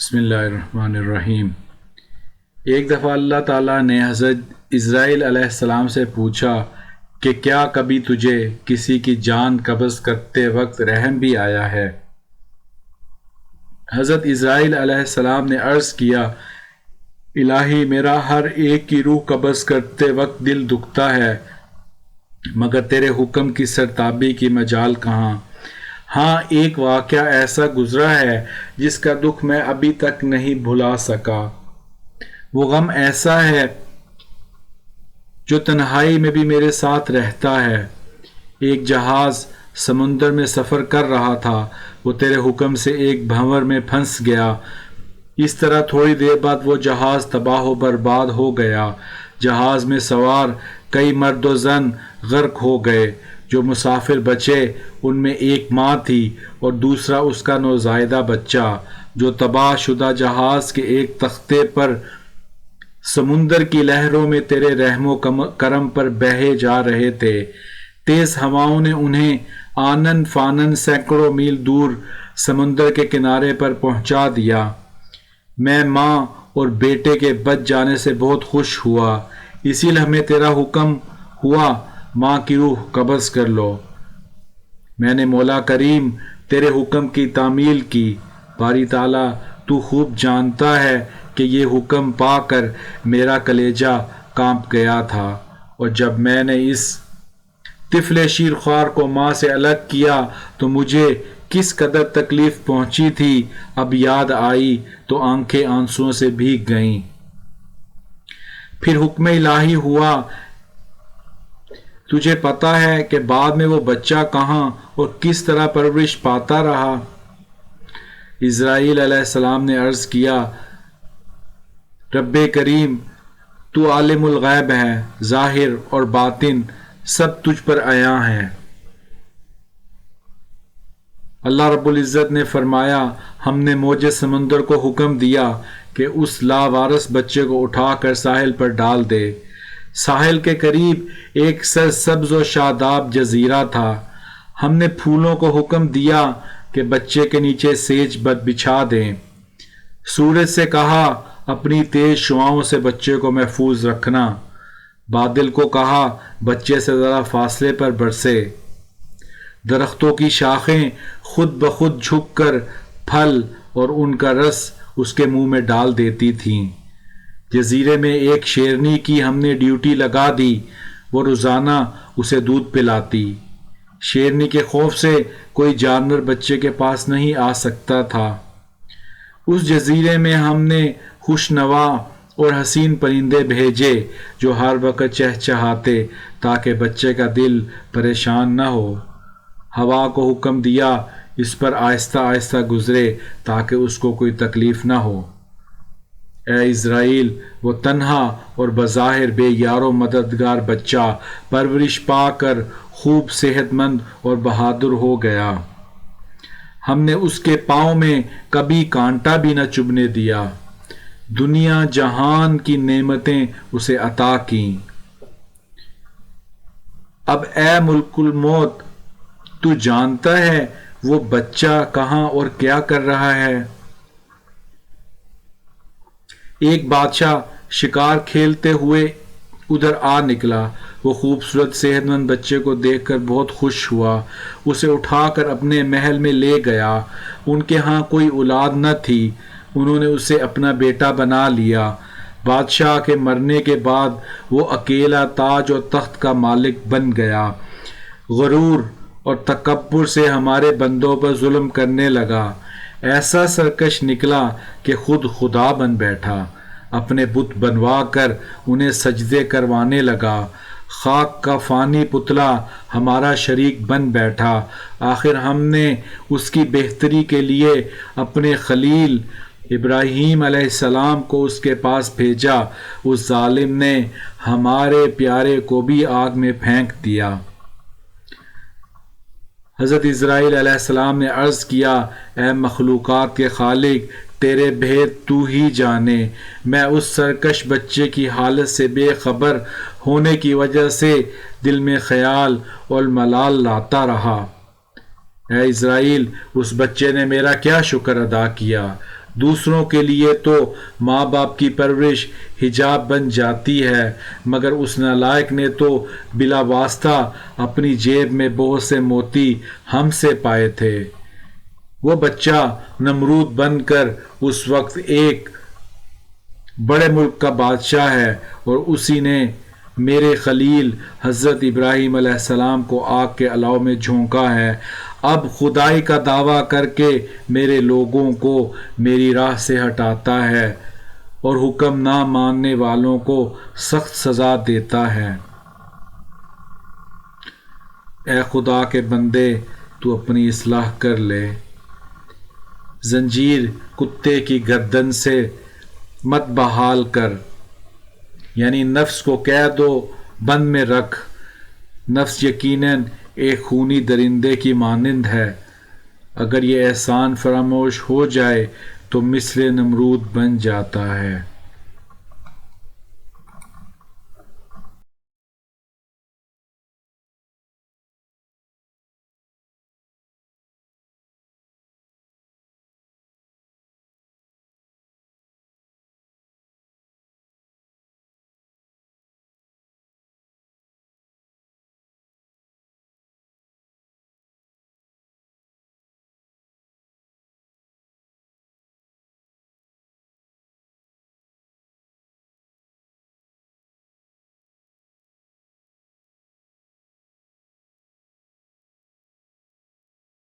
بسم اللہ الرحمن الرحیم۔ ایک دفعہ اللہ تعالیٰ نے حضرت اسرائیل علیہ السلام سے پوچھا کہ کیا کبھی تجھے کسی کی جان قبض کرتے وقت رحم بھی آیا ہے؟ حضرت اسرائیل علیہ السلام نے عرض کیا، الہی میرا ہر ایک کی روح قبض کرتے وقت دل دکھتا ہے، مگر تیرے حکم کی سرتابی کی مجال کہاں؟ ہاں، ایک واقعہ ایسا گزرا ہے جس کا دکھ میں ابھی تک نہیں بھلا سکا۔ وہ غم ایسا ہے جو تنہائی میں بھی میرے ساتھ رہتا ہے۔ ایک جہاز سمندر میں سفر کر رہا تھا، وہ تیرے حکم سے ایک بھنور میں پھنس گیا۔ اس طرح تھوڑی دیر بعد وہ جہاز تباہ و برباد ہو گیا۔ جہاز میں سوار کئی مرد و زن غرق ہو گئے۔ جو مسافر بچے ان میں ایک ماں تھی اور دوسرا اس کا نوزائیدہ بچہ، جو تباہ شدہ جہاز کے ایک تختے پر سمندر کی لہروں میں تیرے رحم و کرم پر بہے جا رہے تھے۔ تیز ہواؤں نے انہیں آنن فانن سینکڑوں میل دور سمندر کے کنارے پر پہنچا دیا۔ میں ماں اور بیٹے کے بچ جانے سے بہت خوش ہوا، اسی لیے ہمیں تیرا حکم ہوا، ماں کی روح قبض کر لو۔ میں نے مولا کریم تیرے حکم کی تعمیل کی۔ باری تعالیٰ تو خوب جانتا ہے کہ یہ حکم پا کر میرا کلیجہ کانپ گیا تھا، اور جب میں نے اس طفل شیرخوار کو ماں سے الگ کیا تو مجھے کس قدر تکلیف پہنچی تھی، اب یاد آئی تو آنکھیں آنسوؤں سے بھیگ گئیں۔ پھر حکم الہی ہوا۔ تجھے پتہ ہے کہ بعد میں وہ بچہ کہاں اور کس طرح پرورش پاتا رہا؟ اسرائیل علیہ السلام نے عرض کیا، رب کریم تو عالم الغیب ہے، ظاہر اور باطن سب تجھ پر عیاں ہے۔ اللہ رب العزت نے فرمایا، ہم نے موج سمندر کو حکم دیا کہ اس لاوارث بچے کو اٹھا کر ساحل پر ڈال دے۔ ساحل کے قریب ایک سرسبز و شاداب جزیرہ تھا۔ ہم نے پھولوں کو حکم دیا کہ بچے کے نیچے سیج بچھا دیں۔ سورج سے کہا، اپنی تیز شعاؤں سے بچے کو محفوظ رکھنا۔ بادل کو کہا، بچے سے ذرا فاصلے پر برسے۔ درختوں کی شاخیں خود بخود جھک کر پھل اور ان کا رس اس کے منہ میں ڈال دیتی تھیں۔ جزیرے میں ایک شیرنی کی ہم نے ڈیوٹی لگا دی، وہ روزانہ اسے دودھ پلاتی۔ شیرنی کے خوف سے کوئی جانور بچے کے پاس نہیں آ سکتا تھا۔ اس جزیرے میں ہم نے خوشنوا اور حسین پرندے بھیجے جو ہر وقت چہچہاتے تاکہ بچے کا دل پریشان نہ ہو۔ ہوا کو حکم دیا، اس پر آہستہ آہستہ گزرے تاکہ اس کو کوئی تکلیف نہ ہو۔ اے اسرائیل، وہ تنہا اور بظاہر بے یار و مددگار بچہ پرورش پا کر خوب صحت مند اور بہادر ہو گیا۔ ہم نے اس کے پاؤں میں کبھی کانٹا بھی نہ چبھنے دیا۔ دنیا جہان کی نعمتیں اسے عطا کیں۔ اب اے ملک الموت، تو جانتا ہے وہ بچہ کہاں اور کیا کر رہا ہے؟ ایک بادشاہ شکار کھیلتے ہوئے ادھر آ نکلا۔ وہ خوبصورت صحت مند بچے کو دیکھ کر بہت خوش ہوا، اسے اٹھا کر اپنے محل میں لے گیا۔ ان کے ہاں کوئی اولاد نہ تھی، انہوں نے اسے اپنا بیٹا بنا لیا۔ بادشاہ کے مرنے کے بعد وہ اکیلا تاج اور تخت کا مالک بن گیا۔ غرور اور تکبر سے ہمارے بندوں پر ظلم کرنے لگا، ایسا سرکش نکلا کہ خود خدا بن بیٹھا۔ اپنے بت بنوا کر انہیں سجدے کروانے لگا۔ خاک کا فانی پتلا ہمارا شریک بن بیٹھا۔ آخر ہم نے اس کی بہتری کے لیے اپنے خلیل ابراہیم علیہ السلام کو اس کے پاس بھیجا، اس ظالم نے ہمارے پیارے کو بھی آگ میں پھینک دیا۔ حضرت اسرائیل علیہ السلام نے عرض کیا، اے مخلوقات کے خالق، تیرے بھید تو ہی جانے، میں اس سرکش بچے کی حالت سے بے خبر ہونے کی وجہ سے دل میں خیال اور ملال لاتا رہا۔ اے اسرائیل، اس بچے نے میرا کیا شکر ادا کیا دوسروں کے لیے تو ماں باپ کی پرورش حجاب بن جاتی ہے، مگر اس نالائق نے تو بلا واسطہ اپنی جیب میں بہت سے موتی ہم سے پائے تھے۔ وہ بچہ نمرود بن کر اس وقت ایک بڑے ملک کا بادشاہ ہے، اور اسی نے میرے خلیل حضرت ابراہیم علیہ السلام کو آگ کے الاؤ میں جھونکا ہے۔ اب خدائی کا دعویٰ کر کے میرے لوگوں کو میری راہ سے ہٹاتا ہے اور حکم نہ ماننے والوں کو سخت سزا دیتا ہے۔ اے خدا کے بندے، تو اپنی اصلاح کر لے، زنجیر کتے کی گردن سے مت بحال کر، یعنی نفس کو قید و بند میں رکھ۔ نفس یقیناً ایک خونی درندے کی مانند ہے، اگر یہ احسان فراموش ہو جائے تو مثل نمرود بن جاتا ہے۔